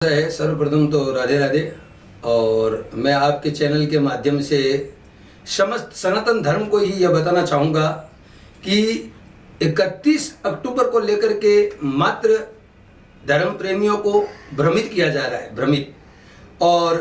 है सर्वप्रथम तो राधे राधे। और मैं आपके चैनल के माध्यम से समस्त सनातन धर्म को ही यह बताना चाहूँगा कि 31 अक्टूबर को लेकर के मात्र धर्म प्रेमियों को भ्रमित किया जा रहा है, भ्रमित। और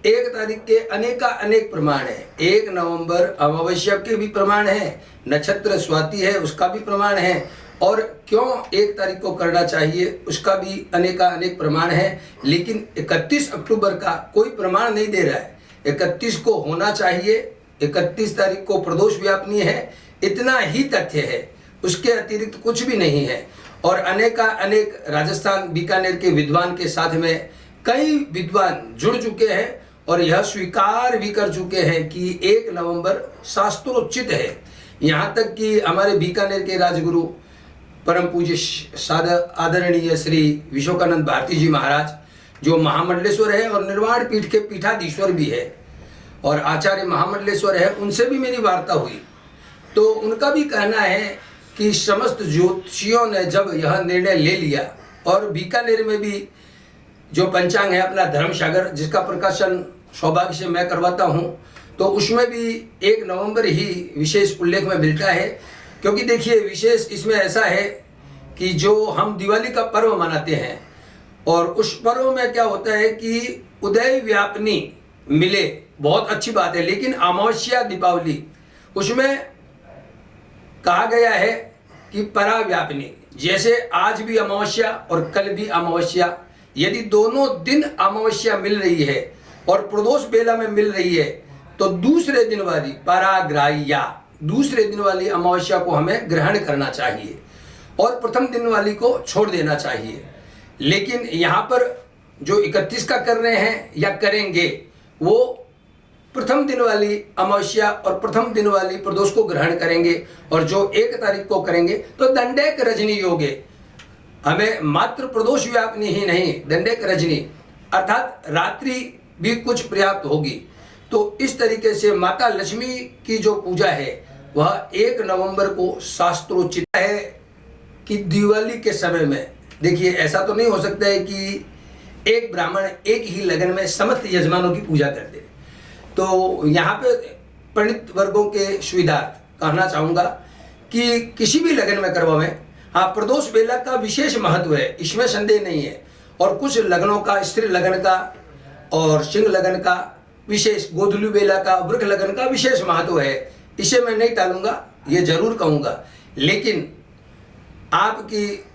1 तारीख के अनेक प्रमाण है। 1 नवंबर अमावस्या के भी प्रमाण है, नक्षत्र स्वाति है उसका भी प्रमाण है, और क्यों 1 तारीख को करना चाहिए उसका भी अनेक प्रमाण है। लेकिन 31 अक्टूबर का कोई प्रमाण नहीं दे रहा है। 31 को होना चाहिए, 31 तारीख को प्रदोष व्यापनी है, इतना ही तथ्य है, उसके अतिरिक्त कुछ भी नहीं है। और अनेक राजस्थान बीकानेर के विद्वान के साथ में कई विद्वान जुड़ चुके हैं और यह स्वीकार भी कर चुके हैं कि 1 नवंबर शास्त्रोचित है। यहाँ तक कि हमारे बीकानेर के राजगुरु परम पूज्य आदरणीय श्री विश्वकानंद भारती जी महाराज, जो महामंडलेश्वर है और निर्वाण पीठ के पीठाधीश्वर भी है और आचार्य महामंडलेश्वर है, उनसे भी मेरी वार्ता हुई। तो उनका भी कहना है कि समस्त ज्योतिषियों ने जब यह निर्णय ले लिया, और बीकानेर में भी जो पंचांग है अपना धर्मसागर, जिसका प्रकाशन सौभाग्य से मैं करवाता हूँ, तो उसमें भी 1 नवंबर ही विशेष उल्लेख में मिलता है। क्योंकि देखिए विशेष इसमें ऐसा है कि जो हम दिवाली का पर्व मनाते हैं और उस पर्व में क्या होता है कि उदय व्यापनी मिले, बहुत अच्छी बात है, लेकिन अमावस्या दीपावली उसमें कहा गया है कि परा व्यापनी, जैसे आज भी अमावस्या और कल भी अमावस्या, यदि दोनों दिन अमावस्या मिल रही है और प्रदोष बेला में मिल रही है तो दूसरे दिन वाली पराग्राह्या, दूसरे दिन वाली अमावस्या को हमें ग्रहण करना चाहिए और प्रथम दिन वाली को छोड़ देना चाहिए। लेकिन यहाँ पर जो 31 का कर रहे हैं या करेंगे, वो प्रथम दिन वाली अमावस्या और प्रथम दिन वाली प्रदोष को ग्रहण करेंगे, और जो 1 तारीख को करेंगे तो दंडेक रजनी योगे, हमें मात्र प्रदोष व्यापनी ही नहीं, दंडेक रजनी अर्थात रात्रि भी कुछ पर्याप्त होगी। तो इस तरीके से माता लक्ष्मी की जो पूजा है वह 1 नवंबर को शास्त्रोचित है। कि दिवाली के समय में देखिए ऐसा तो नहीं हो सकता है कि एक ब्राह्मण एक ही लगन में समस्त यजमानों की पूजा कर दे। तो यहाँ पे पंडित वर्गों के सुविधार्थ कहना चाहूँगा कि किसी भी लगन में करवाएं। हाँ, प्रदोष बेला का विशेष महत्व है, इसमें संदेह नहीं है। और कुछ लगनों का, स्त्री लगन का और सिंह लगन का विशेष, गोधुली बेला का, वृक्ष लगन का विशेष महत्व है, इसे मैं नहीं टालूंगा, ये जरूर कहूँगा। लेकिन आपकी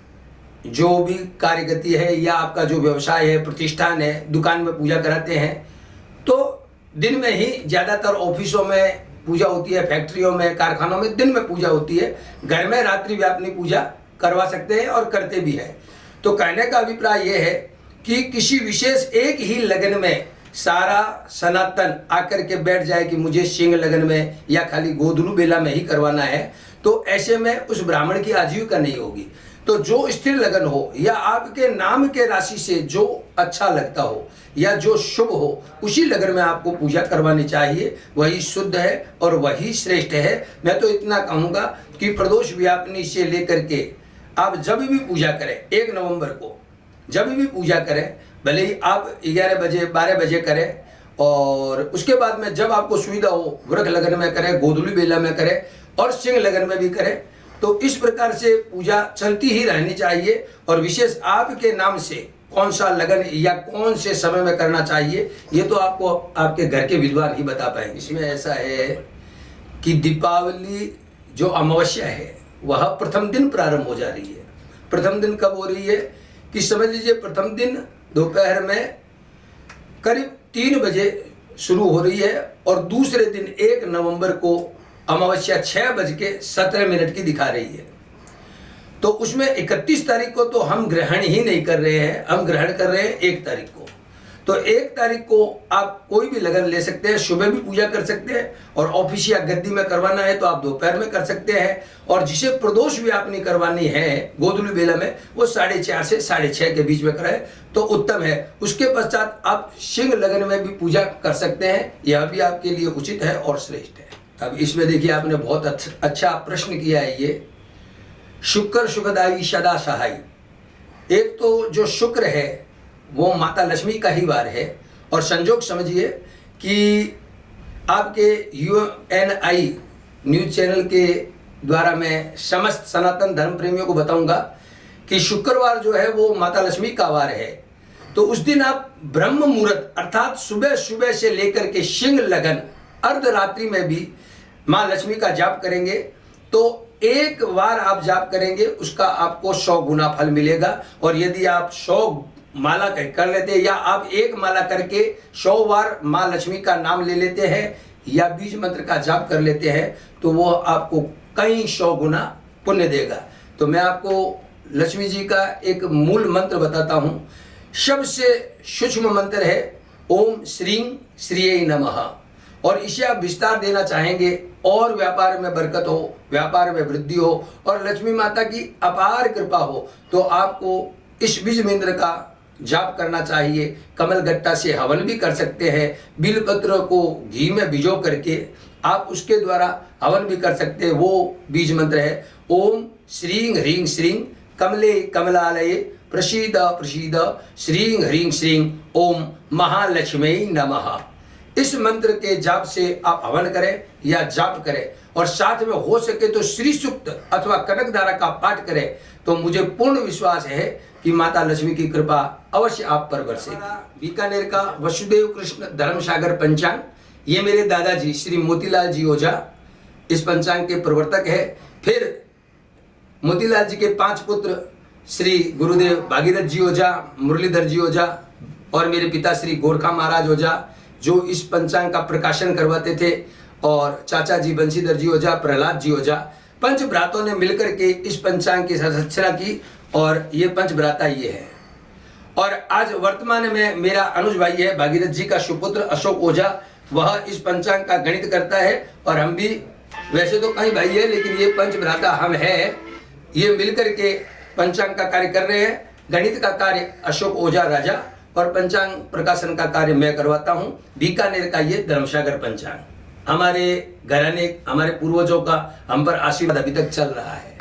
जो भी कार्यगति है या आपका जो व्यवसाय है, प्रतिष्ठान है, दुकान में पूजा कराते हैं, तो दिन में ही ज़्यादातर ऑफिसों में पूजा होती है, फैक्ट्रियों में, कारखानों में दिन में पूजा होती है। घर में रात्रि व्यापनी पूजा करवा सकते हैं और करते भी हैं। तो कहने का अभिप्राय यह है कि किसी विशेष एक ही लगन में सारा सनातन आकर के बैठ जाए कि मुझे सिंह लगन में या खाली गोधुलू बेला में ही करवाना है, तो ऐसे में उस ब्राह्मण की आजीविका नहीं होगी। तो जो स्थिर लगन हो या आपके नाम के राशि से जो अच्छा लगता हो या जो शुभ हो, उसी लगन में आपको पूजा करवानी चाहिए, वही शुद्ध है और वही श्रेष्ठ है। मैं तो इतना कहूँगा कि प्रदोष व्यापनी से लेकर के आप जब भी पूजा करें, 1 नवंबर को जब भी पूजा करें, भले ही आप 11 बजे 12 बजे करें, और उसके बाद में जब आपको सुविधा हो वृक्ष लगन में करें, गोधुली बेला में करें और सिंह लगन में भी करें। तो इस प्रकार से पूजा चलती ही रहनी चाहिए। और विशेष आपके नाम से कौन सा लगन या कौन से समय में करना चाहिए, ये तो आपको आपके घर के विद्वान ही बता पाएंगे। इसमें ऐसा है कि दीपावली जो अमावस्या है वह प्रथम दिन प्रारंभ हो जा रही है। प्रथम दिन कब हो रही है कि समझ लीजिए, प्रथम दिन दोपहर में करीब 3 बजे शुरू हो रही है और दूसरे दिन 1 नवंबर को अमावस्या 6:17 की दिखा रही है। तो उसमें 31 तारीख को तो हम ग्रहण ही नहीं कर रहे हैं, हम ग्रहण कर रहे हैं 1 तारीख को। तो 1 तारीख को आप कोई भी लगन ले सकते हैं, सुबह भी पूजा कर सकते हैं, और ऑफिस या गद्दी में करवाना है तो आप दोपहर में कर सकते हैं। और जिसे प्रदोष व्यापनी करवानी है गोधुली बेला में, वो 4:30 से 6:30 के बीच में कराए तो उत्तम है। उसके पश्चात आप सिंह लगन में भी पूजा कर सकते हैं, यह भी आपके लिए उचित है और श्रेष्ठ है। अब इसमें देखिए आपने बहुत अच्छा प्रश्न किया है। ये शुक्र सुखदायी सदा सहाय, एक तो जो शुक्र है वो माता लक्ष्मी का ही वार है। और संजोग समझिए कि आपके UNI न्यूज़ चैनल के द्वारा मैं समस्त सनातन धर्म प्रेमियों को बताऊंगा कि शुक्रवार जो है वो माता लक्ष्मी का वार है। तो उस दिन आप ब्रह्म मुहूर्त अर्थात सुबह सुबह से लेकर के सिंह लगन अर्धरात्रि में भी माँ लक्ष्मी का जाप करेंगे तो एक बार आप जाप करेंगे उसका आपको 100 गुना फल मिलेगा। और यदि आप 100 माला कर लेते हैं या आप एक माला करके 100 बार माँ लक्ष्मी का नाम ले लेते हैं या बीज मंत्र का जाप कर लेते हैं तो वो आपको कई 100 गुना पुण्य देगा। तो मैं आपको लक्ष्मी जी का एक मूल मंत्र बताता हूँ। सबसे सूक्ष्म मंत्र है ओम श्रीं श्रीये नमः। और इसे आप विस्तार देना चाहेंगे और व्यापार में बरकत हो, व्यापार में वृद्धि हो और लक्ष्मी माता की अपार कृपा हो तो आपको इस बीज मंत्र का जाप करना चाहिए। कमल गट्टा से हवन भी कर सकते हैं। बिलपत्र को घी में भिगो करके आप उसके द्वारा हवन भी कर सकते हैं। वो बीज मंत्र है ओम श्रीं ह्रीं श्रीं कमले कमलालये प्रसीद प्रसीद श्रीं ह्रीं श्रीं ओम महालक्ष्मी नमः। इस मंत्र के जाप से आप हवन करें या जाप करें और साथ में हो सके तो श्री सूक्त अथवा कनकधारा का पाठ करें तो मुझे पूर्ण विश्वास है कि माता लक्ष्मी की कृपा अवश्य आप पर बरसेगी। बीकानेर का वसुदेव कृष्ण धर्मसागर पंचांग, ये मेरे दादाजी श्री मोतीलाल जी ओझा इस पंचांग के प्रवर्तक है। फिर मोतीलाल जी के 5 पुत्र श्री गुरुदेव भागीरथ जी ओझा, मुरलीधर जी ओझा और मेरे पिता श्री गोरखा महाराज ओझा जो इस पंचांग का प्रकाशन करवाते थे और चाचा जी बंशीधर जी ओझा, प्रहलाद जी ओझा, 5 भ्रातों ने मिलकर के इस पंचांग की रचना की और ये 5 भ्राता ये है। और आज वर्तमान में मेरा अनुज भाई है भागीरथ जी का सुपुत्र अशोक ओझा, वह इस पंचांग का गणित करता है और हम भी वैसे तो कई भाई है लेकिन ये 5 भ्राता हम हैं, ये मिलकर के पंचांग का कार्य कर रहे हैं। गणित का कार्य अशोक ओझा राजा और पंचांग प्रकाशन का कार्य मैं करवाता हूँ। बीकानेर का ये धर्मसागर पंचांग हमारे घराने हमारे पूर्वजों का हम पर आशीर्वाद अभी तक चल रहा है।